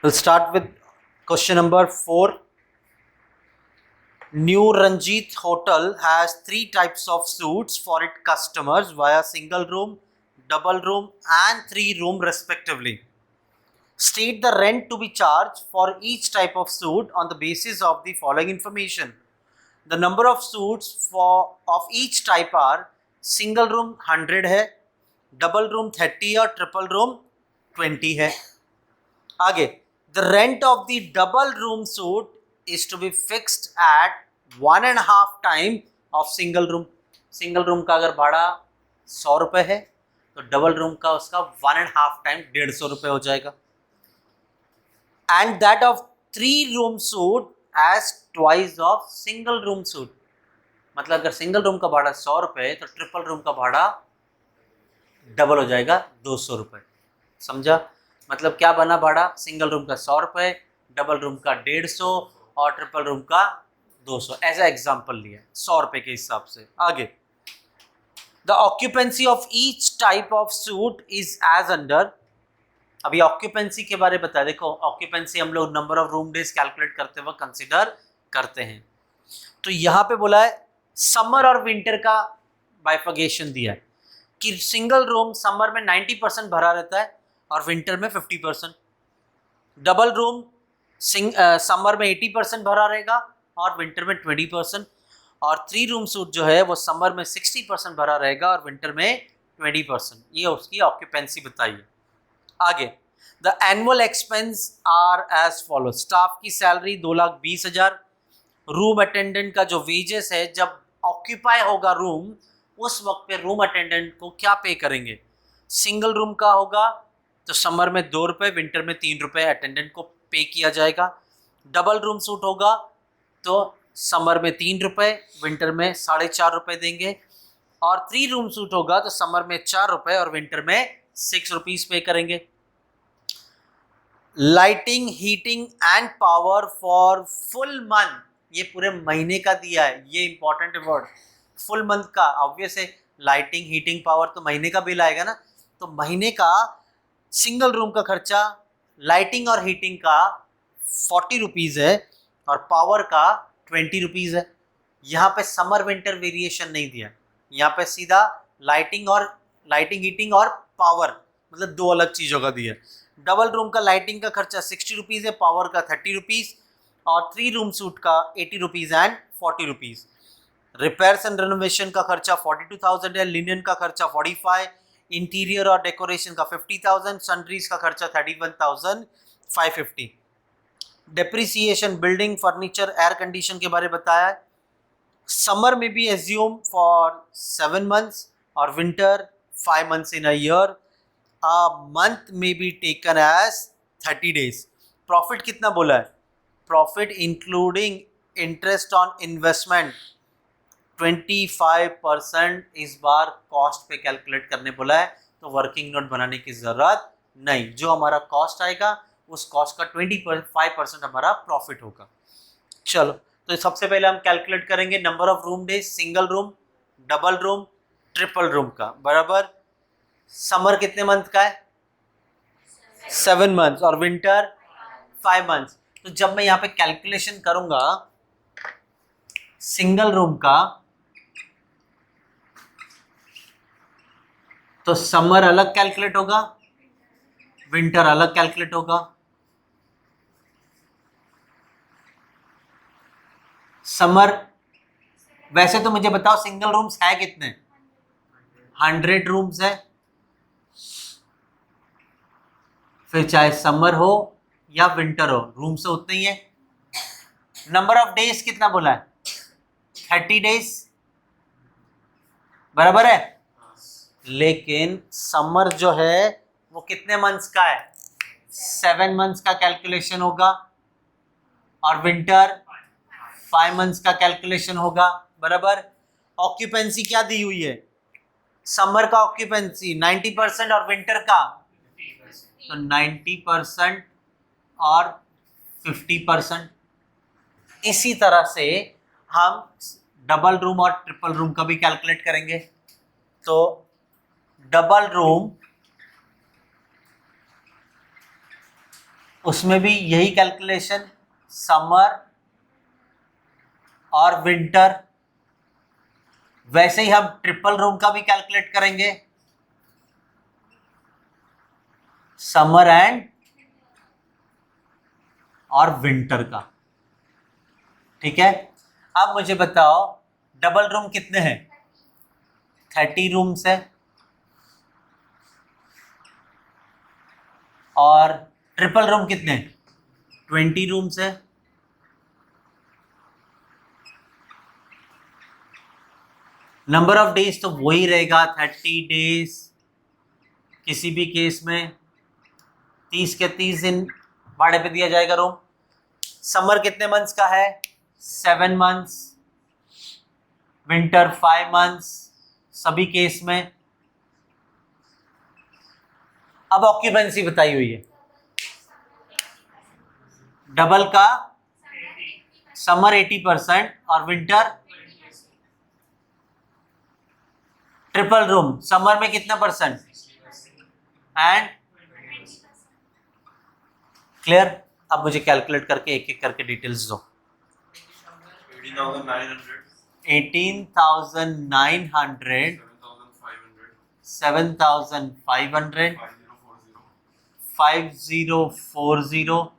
We'll start with question number 4. New Ranjit Hotel has 3 types of suites for its customers via single room, double room and 3 room respectively. State the rent to be charged for each type of suite on the basis of the following information. The number of suites of each type are single room 100 है, double room 30 और triple room 20 है. आगे, the rent of the double room suite is to be fixed at 1.5 time of single room. Single room का अगर भाड़ा 100 रुपये है तो डबल रूम का उसका 1.5 टाइम 150 रुपये हो जाएगा. And that of 3 room suite as twice of single room suite. मतलब अगर सिंगल रूम का भाड़ा 100 रुपये तो ट्रिपल रूम का भाड़ा डबल हो जाएगा 200 रुपये. समझा? मतलब क्या बना भाड़ा? सिंगल रूम का 100 रुपये, डबल रूम का 150 और ट्रिपल रूम का 200. ऐसा एग्जाम्पल लिया 100 रुपये के हिसाब से. आगे, the occupancy of each type of suite is as under. अभी ऑक्यूपेंसी के बारे में बता. देखो, ऑक्यूपेंसी हम लोग number of room days calculate करते वक्त कंसिडर करते हैं. तो यहाँ पे बोला है समर और विंटर का बाइफर्गेशन दिया है कि सिंगल रूम समर में 90% भरा रहता है और विंटर में 50%. डबल रूम समर में 80% भरा रहेगा और विंटर में 20%. और 3 रूम सूट जो है वो समर में 60% भरा रहेगा और विंटर में 20%. ये उसकी ऑक्यूपेंसी बताइए. आगे, the annual expense are as follow. Staff की सैलरी 2,20,000. रूम अटेंडेंट का जो वेजेस है, जब ऑक्यूपाई होगा रूम उस वक्त पे रूम अटेंडेंट को क्या पे करेंगे? सिंगल रूम का होगा तो समर में 2 रुपये, विंटर में 3 रुपये अटेंडेंट को पे किया जाएगा. डबल रूम सूट होगा तो समर में 3 रुपये, विंटर में 4.5 रुपये देंगे. और 3 रूम सूट होगा तो समर में 4 रुपये और विंटर में 6 रुपीज़ पे करेंगे. Lighting, heating and power for full month. ये पूरे महीने का दिया है. ये इंपॉर्टेंट वर्ड, फुल मंथ का. ऑब्वियस है, लाइटिंग, हीटिंग, पावर तो महीने का बिल आएगा ना. तो महीने का सिंगल रूम का खर्चा लाइटिंग और हीटिंग का 40 रुपीज़ है और पावर का 20 रुपीज़ है. यहाँ पे समर विंटर वेरिएशन नहीं दिया. यहाँ पे सीधा लाइटिंग हीटिंग और पावर, मतलब 2 अलग चीज़ों का दिया. डबल रूम का लाइटिंग का खर्चा 60 रुपीज़ है, पावर का 30 रुपीज़ और 3 रूम सूट का 80 rupees and 40 rupees. Repairs and renovation का खर्चा 42,000 है, लिनन का खर्चा 45, इंटीरियर और डेकोरेशन का 50,000, सनरीज का खर्चा 31,550. Depreciation, building, furniture, air condition के बारे में बताया है. समर में भी एज्यूम फॉर 7 months और winter 5 months in a year. A month may be taken as 30 days. Profit कितना बोला है? Profit including interest on investment 25% इस बार कॉस्ट पे कैलकुलेट करने बोला है. तो वर्किंग नोट बनाने की ज़रूरत नहीं. जो हमारा कॉस्ट आएगा उस कॉस्ट का 25% हमारा प्रॉफिट होगा. चलो, तो सबसे पहले हम कैलकुलेट करेंगे number of room days. Single room, double room, triple room का बराबर. समर कितने मंथ का है? 7 months और विंटर 5 months. तो जब मैं यहाँ पे कैलकुलेशन करूंगा सिंगल रूम का तो समर अलग कैलकुलेट होगा, विंटर अलग कैलकुलेट होगा. समर, वैसे तो मुझे बताओ सिंगल रूम्स है कितने? 100 रूम्स है. फिर चाहे समर हो या विंटर हो, रूम से उतने ही है. नंबर ऑफ डेज कितना बोला है? 30 days बराबर है. लेकिन समर जो है वो कितने मंथ्स का है? 7 months का कैलकुलेशन होगा और विंटर 5 months का कैलकुलेशन होगा बराबर. ऑक्यूपेंसी क्या दी हुई है? समर का ऑक्यूपेंसी 90% और विंटर का तो 90% और 50%. इसी तरह से हम डबल रूम और ट्रिपल रूम का भी कैलकुलेट करेंगे. तो डबल रूम उसमें भी यही कैलकुलेशन, समर और विंटर। वैसे ही हम ट्रिपल रूम का भी कैलकुलेट करेंगे, समर एंड और विंटर का। ठीक है, अब मुझे बताओ डबल रूम कितने हैं? 30 रूम्स है, और ट्रिपल रूम कितने? 20 रूम्स है। नंबर ऑफ डेज तो वही रहेगा, 30 डेज। किसी भी केस में 30 के 30 दिन भाड़े पे दिया जाएगा रूम। समर कितने मंथ्स का है? 7 मंथ्स। विंटर 5 मंथ्स सभी केस में। अब ऑक्यूपेंसी बताई हुई है डबल का, समर 80% और विंटर। ट्रिपल रूम समर में कितना परसेंट एंड क्लियर। अब मुझे कैलकुलेट करके एक एक करके डिटेल्स दो। 18,900, 7,500, 5040,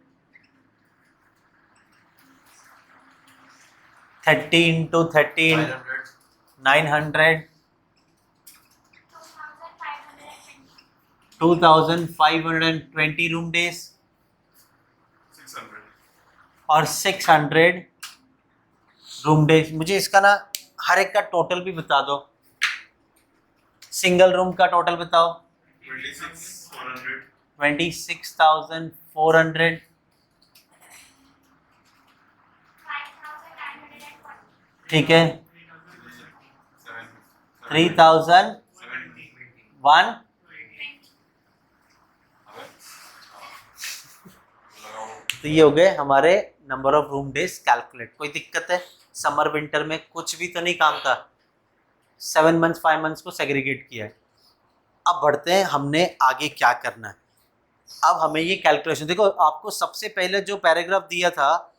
30 into 13, 900, 2,520 रूम डेज, और 600 रूम डेज। मुझे इसका ना हर एक का टोटल भी बता दो। सिंगल रूम का टोटल बताओ। 26,400, ठीक है। 3,001, तो ये हो गए हमारे number of room days calculate. कोई दिक्कत है? समर विंटर में कुछ भी तो नहीं काम का। 7 मंथ्स 5 मंथ्स को सेग्रीगेट किया है। अब बढ़ते हैं हमने आगे क्या करना है। अब हमें ये कैलकुलेशन देखो, आपको सबसे पहले जो पैराग्राफ दिया था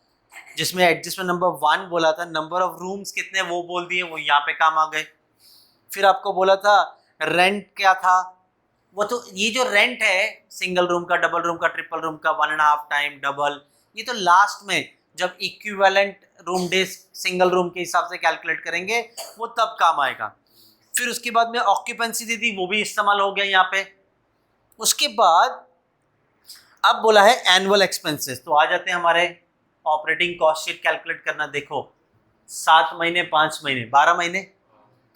जिसमें एडजस्टमेंट नंबर 1 बोला था, नंबर ऑफ रूम्स कितने वो बोल दिए, वो यहाँ पे काम आ गए। फिर आपको बोला था रेंट क्या था, वो तो ये जो रेंट है सिंगल रूम का, डबल रूम का, ट्रिपल रूम का, 1.5 टाइम डबल, ये तो लास्ट में जब equivalent room days single room के हिसाब से कैलकुलेट करेंगे वो तब काम आएगा। फिर उसके बाद में ऑक्यूपेंसी दी थी, वो भी इस्तेमाल हो गया यहाँ पे। उसके बाद अब बोला है एनुअल एक्सपेंसेस, तो आ जाते हैं हमारे ऑपरेटिंग कॉस्ट शीट कैलकुलेट करना। देखो 7 महीने 5 महीने 12 महीने,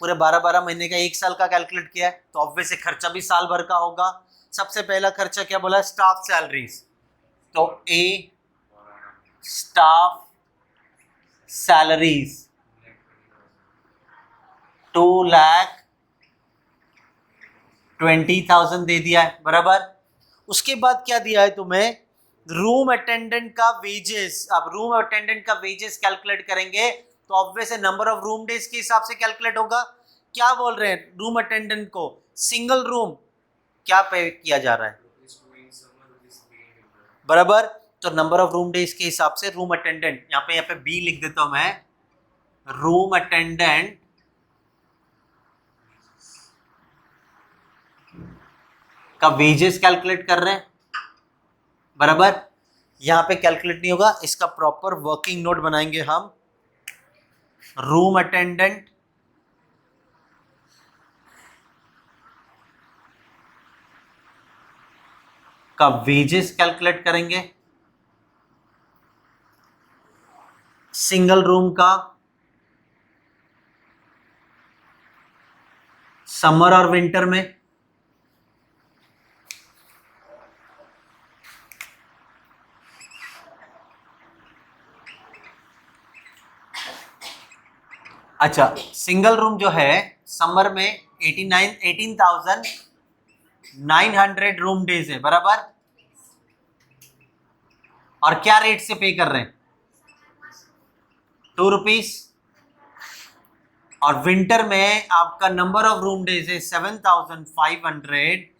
पूरे 12 महीने का 1 साल का कैलकुलेट किया है, तो ऑब्वियसली खर्चा भी साल भर का होगा। सबसे पहला खर्चा क्या बोला? Staff salaries. तो ए स्टाफ सैलरीज 2,20,000 दे दिया है, बराबर। उसके बाद क्या दिया है तुम्हें? रूम अटेंडेंट का वेजेस। अब रूम अटेंडेंट का वेजेस कैलकुलेट करेंगे तो ऑब्वियस है नंबर ऑफ रूम डेज के हिसाब से कैलकुलेट होगा। क्या बोल रहे हैं? रूम अटेंडेंट को सिंगल रूम क्या पे किया जा रहा है, बराबर। तो नंबर ऑफ रूम डेज के हिसाब से रूम अटेंडेंट, यहाँ पे बी लिख देता हूं मैं, रूम अटेंडेंट का वेजेस कैलकुलेट कर रहे हैं, बराबर। यहाँ पे कैलकुलेट नहीं होगा, इसका प्रॉपर वर्किंग नोट बनाएंगे हम। रूम अटेंडेंट का वेजेस कैलकुलेट करेंगे, सिंगल रूम का समर और विंटर में, अच्छा सिंगल रूम जो है समर में 18,900 रूम डेज है, बराबर। और क्या रेट से पे कर रहे हैं? 2 रुपीज। और विंटर में आपका नंबर ऑफ रूम डेज है 7,500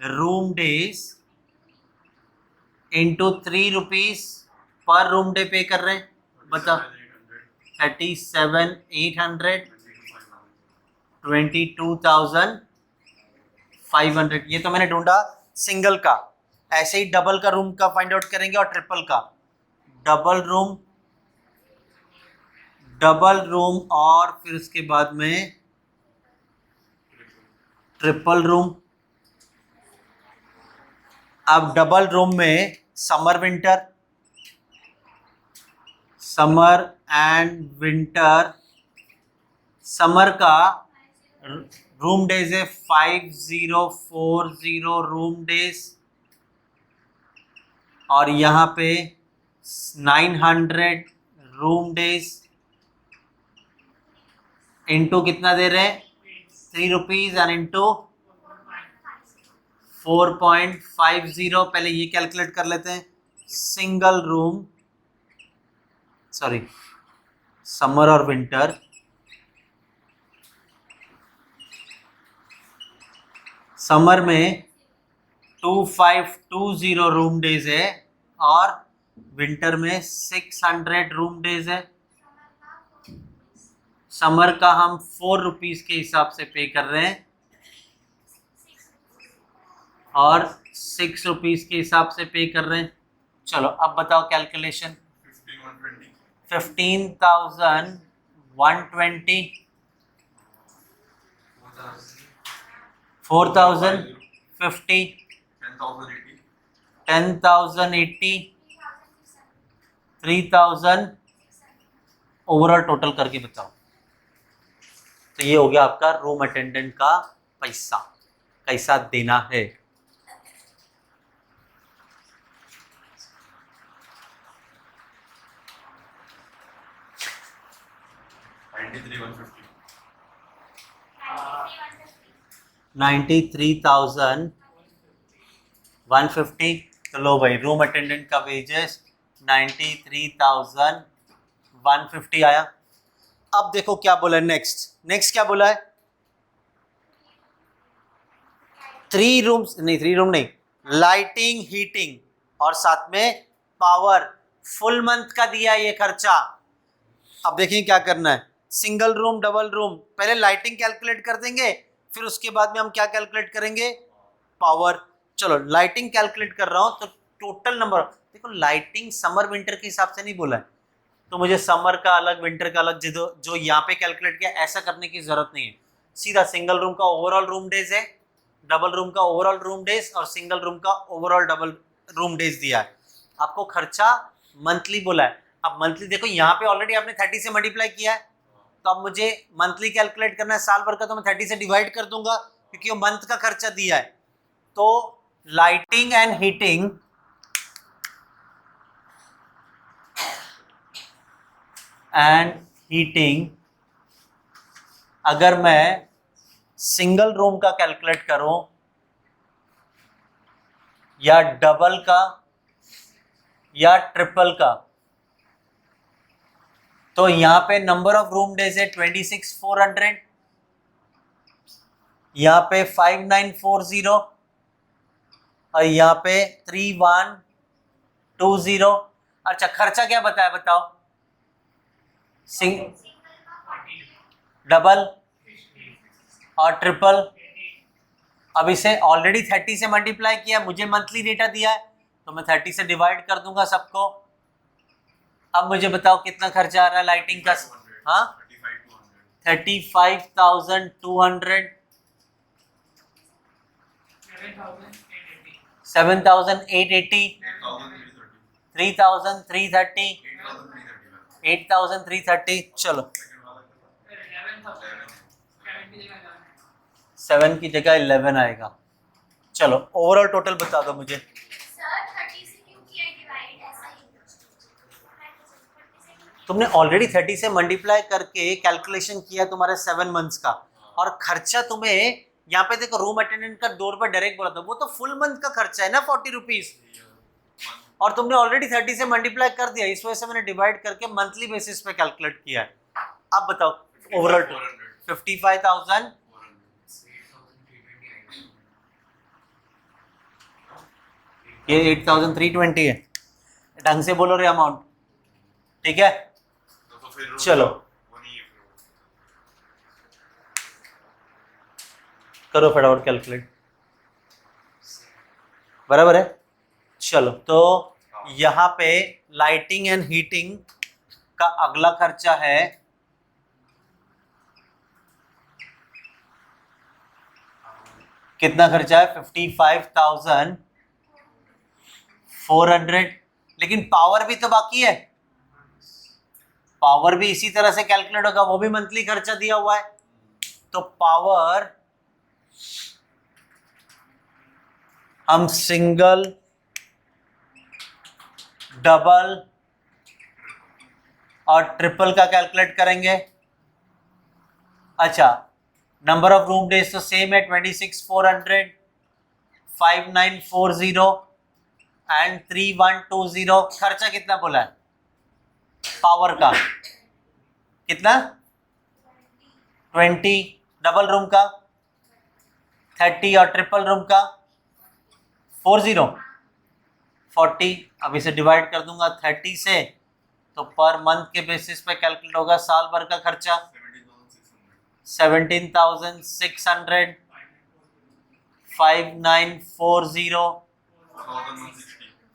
room days into 3 rupees per room day पे कर रहे हैं, बताओ 37,800, 22,500। ये तो मैंने ढूंढा सिंगल का। ऐसे ही डबल का रूम का फाइंड आउट करेंगे और ट्रिपल का। डबल रूम और फिर उसके बाद में ट्रिपल रूम। अब डबल रूम में समर एंड विंटर। समर का रूम डेज है 5040 रूम डेज, और यहाँ पे 900 रूम डेज इंटू कितना दे रहे हैं 3 रुपीज एंड इंटू 4.50। पहले ये कैलकुलेट कर लेते हैं। सिंगल रूम, सॉरी समर और विंटर, समर में 2520 रूम डेज है और विंटर में 600 रूम डेज है। समर का हम 4 रुपीज के हिसाब से पे कर रहे हैं और 6 रुपीज के हिसाब से पे कर रहे हैं। चलो अब बताओ कैलकुलेशन। 15,120, 4,050, 10,080, 3,000, ओवरऑल टोटल करके बताओ। तो ये हो गया आपका रूम अटेंडेंट का पैसा कैसा देना है। $93,150। तो लो भाई, रूम अटेंडेंट का वेजेस 93,150 आया। अब देखो क्या बोला है नेक्स्ट क्या बोला है, 3 रूम्स नहीं, 3 रूम नहीं, लाइटिंग हीटिंग और साथ में पावर, फुल मंथ का दिया ये खर्चा। अब देखिए क्या करना है, सिंगल रूम डबल रूम, पहले लाइटिंग कैलकुलेट कर देंगे, फिर उसके बाद में हम क्या कैलकुलेट करेंगे, पावर। चलो लाइटिंग कैलकुलेट कर रहा हूं तो टोटल नंबर देखो, लाइटिंग समर विंटर के हिसाब से नहीं बोला है, तो मुझे समर का अलग विंटर का अलग जो यहाँ पे कैलकुलेट किया ऐसा करने की जरूरत नहीं है। सीधा सिंगल रूम का ओवरऑल रूम डेज है, डबल रूम का ओवरऑल रूम डेज और सिंगल रूम का ओवरऑल डबल रूम डेज दिया है। आपको खर्चा मंथली बोला है। अब मंथली देखो यहाँ पे ऑलरेडी आपने 30 से मल्टीप्लाई किया है, तो अब मुझे मंथली कैलकुलेट करना है साल भर का, तो मैं 30 से डिवाइड कर दूंगा क्योंकि वो मंथ का खर्चा दिया है। तो लाइटिंग एंड हीटिंग अगर मैं सिंगल रूम का कैलकुलेट करूं या डबल का या ट्रिपल का, तो यहां पे नंबर ऑफ रूम डेज है 26,400, यहां पे 5,940 और यहां पे 3,120। अच्छा खर्चा क्या बताया बताओ, डबल और ट्रिपल। अब इसे ऑलरेडी 30 से मल्टीप्लाई किया, मुझे मंथली डेटा दिया है तो मैं 30 से डिवाइड कर दूंगा सबको। अब मुझे बताओ कितना खर्चा आ रहा है लाइटिंग का। हाँ 35,200, 7,880, 3,330, 8,330। चलो 7 की जगह 11 आएगा। चलो ओवरऑल टोटल बता दो मुझे। तुमने ऑलरेडी 30 से मल्टीप्लाई करके कैलकुलेशन किया तुम्हारे 7 मंथ्स का, और खर्चा तुम्हें यहाँ पे देखो रूम अटेंडेंट का 2 रुपये डायरेक्ट बोला था, वो तो फुल मंथ का खर्चा है ना 40 रुपीज, और तुमने ऑलरेडी 30 से मल्टीप्लाई कर दिया, इस वजह से मैंने डिवाइड करके मंथली बेसिस पे कैलकुलेट किया है। अब बताओ ओवरऑल 55,000, ये 8320 है, ढंग से बोलो रे अमाउंट, ठीक है। तो फिर चलो वो नहीं है फिर करो फटाफट कैलकुलेट, बराबर है। चलो तो यहाँ पे लाइटिंग एंड हीटिंग का अगला खर्चा है कितना खर्चा है 55,400, लेकिन पावर भी तो बाकी है, पावर भी इसी तरह से कैलकुलेट होगा, वो भी मंथली खर्चा दिया हुआ है। तो पावर हम सिंगल, डबल और ट्रिपल का कैलकुलेट करेंगे। अच्छा, नंबर ऑफ रूम डेज तो सेम है 26,400, 5940 एंड 3120। खर्चा कितना बोला है पावर का, कितना 20, डबल रूम का 30 और ट्रिपल रूम का 40। अब इसे डिवाइड कर दूंगा 30 से, तो पर मंथ के बेसिस पे कैलकुलेट होगा साल भर का खर्चा 17,600, 5940,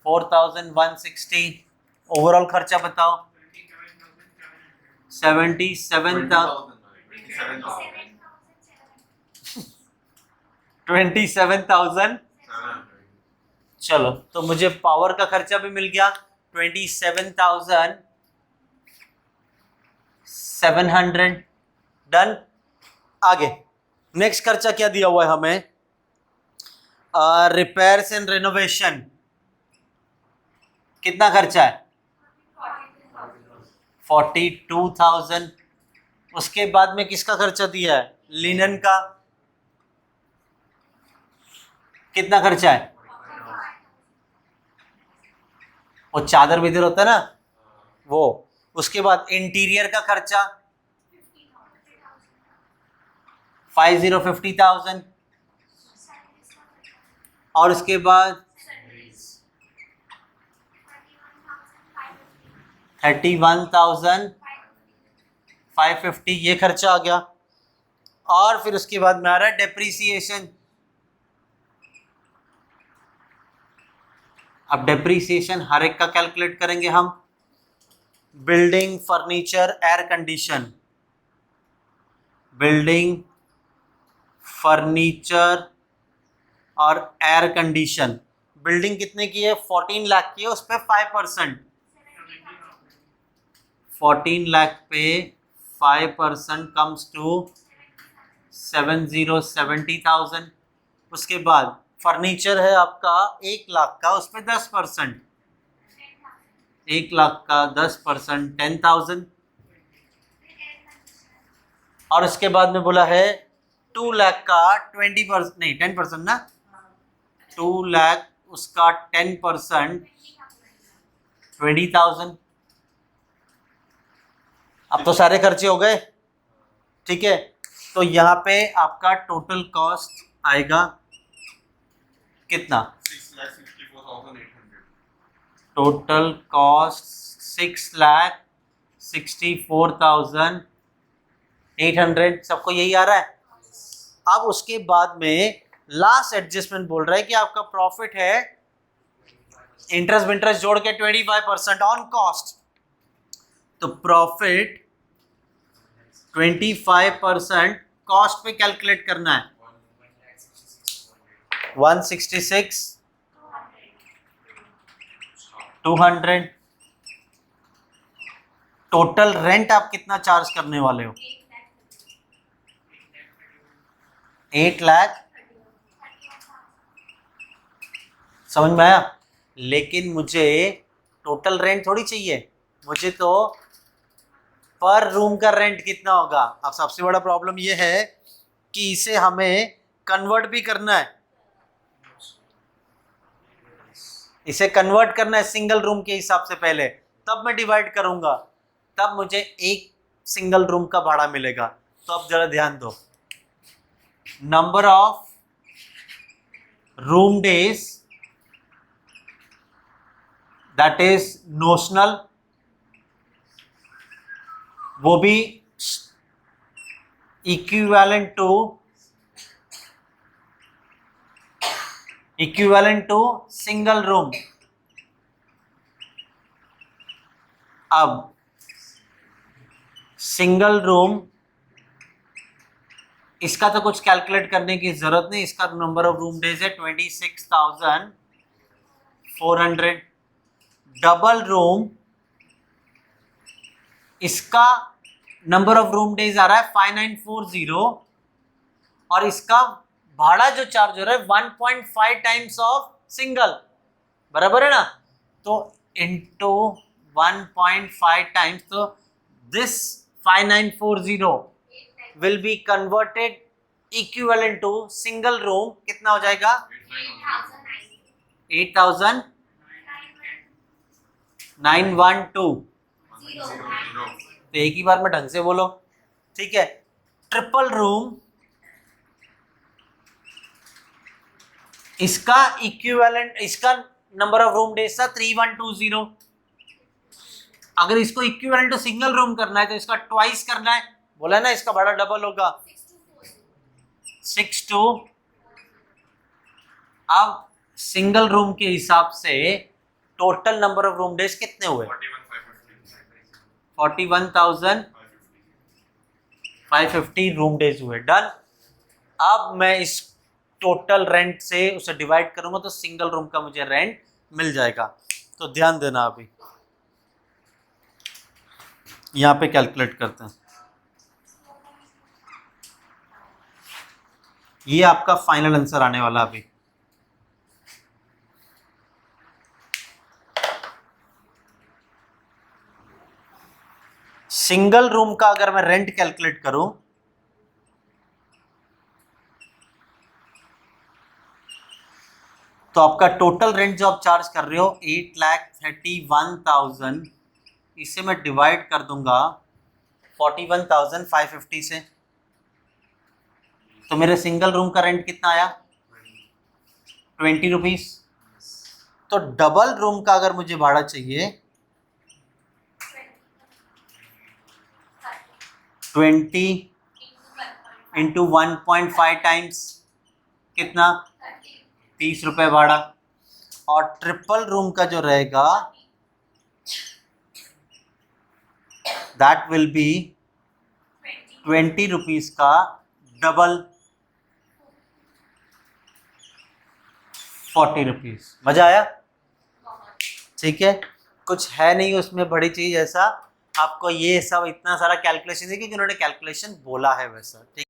4,160। ओवरऑल खर्चा बताओ 27,000। चलो तो मुझे पावर का खर्चा भी मिल गया 27,700। डन। आगे नेक्स्ट खर्चा क्या दिया हुआ है हमें, रिपेयर्स एंड रेनोवेशन, कितना खर्चा है 42,000। उसके बाद में किसका खर्चा दिया है, लिनन का, कितना खर्चा है, वो चादर बिदर होता है ना वो। उसके बाद इंटीरियर का खर्चा 50,000 और उसके बाद 31,550 ये खर्चा आ गया। और फिर उसके बाद में आ रहा है डेप्रीसिएशन। अब डेप्रीसिएशन हर एक का कैलकुलेट करेंगे हम। Building, furniture, air condition, building, furniture और एयर कंडीशन। बिल्डिंग कितने की है 14 लाख की है, उस पर 5%, 14 लाख पे 5% कम्स टू 70,000। उसके बाद फर्नीचर है आपका 1 लाख का, उस पर 10%, 1 लाख का 10% 10,000। और उसके बाद में बोला है 2 लाख का 20%, नहीं 10% ना, 2 लाख उसका 10% 20,000। अब तो सारे खर्चे हो गए, ठीक है। तो यहाँ पे आपका टोटल कॉस्ट आएगा कितना, 6,64,800। Total cost 6,64,800। सबको यही आ रहा है। अब उसके बाद में लास्ट एडजस्टमेंट बोल रहा है कि आपका प्रॉफिट है इंटरेस्ट विंटरेस्ट जोड़ के 25% ऑन कॉस्ट। तो प्रॉफिट 25% कॉस्ट पे कैलकुलेट करना है 166,200। टोटल रेंट आप कितना चार्ज करने वाले हो, 8 लाख। समझ में आया। लेकिन मुझे टोटल रेंट थोड़ी चाहिए, मुझे तो पर रूम का रेंट कितना होगा। अब सबसे बड़ा प्रॉब्लम ये है कि इसे हमें कन्वर्ट भी करना है, इसे कन्वर्ट करना है सिंगल रूम के हिसाब से पहले, तब मैं डिवाइड करूंगा, तब मुझे एक सिंगल रूम का भाड़ा मिलेगा। तो अब जरा ध्यान दो, number of room days that is notional, वो भी इक्विवेलेंट टू सिंगल रूम। अब सिंगल रूम, इसका तो कुछ कैलकुलेट करने की जरूरत नहीं, इसका नंबर ऑफ रूम डेज है 26,400। डबल रूम, इसका नंबर ऑफ रूम डेज आ रहा है 5940, और इसका भाड़ा जो चार्ज हो रहा है 1.5 टाइम्स ऑफ सिंगल, बराबर है ना। तो इंटू 1.5 टाइम्स, तो this 5940 will be converted equivalent to single room, कितना हो जाएगा 8,912। तो एक ही बार में ढंग से बोलो, ठीक है। ट्रिपल रूम, इसका इक्विवेलेंट, इसका नंबर ऑफ रूम डेज था 3120। अगर इसको इक्विवेलेंट टू सिंगल रूम करना है तो इसका ट्वाइस करना है, बोला ना, इसका भाड़ा डबल होगा 62। अब सिंगल रूम के हिसाब से total number of room days कितने हुए 41,550 रूम डेज हुए। डन। अब मैं इस टोटल रेंट से उसे डिवाइड करूंगा तो सिंगल रूम का मुझे रेंट मिल जाएगा। तो ध्यान देना, अभी यहां पे कैलकुलेट करते हैं। ये आपका फाइनल आंसर आने वाला अभी। सिंगल रूम का अगर मैं रेंट कैलकुलेट करूं तो आपका टोटल रेंट जो आप चार्ज कर रहे हो 8,31,000, इसे मैं डिवाइड कर दूंगा 41,550 से, तो मेरे सिंगल रूम का रेंट कितना आया 20 रुपीज। तो डबल रूम का अगर मुझे भाड़ा चाहिए 20 इंटू 1.5 टाइम्स, कितना 30 रुपए भाड़ा। और ट्रिपल रूम का जो रहेगा दैट विल बी 20 रुपीज का डबल 40 रुपीज। मजा आया? ठीक है, कुछ है नहीं उसमें बड़ी चीज, ऐसा आपको ये सब इतना सारा कैलकुलेशन है क्योंकि उन्होंने कैलकुलेशन बोला है वैसा, ठीक।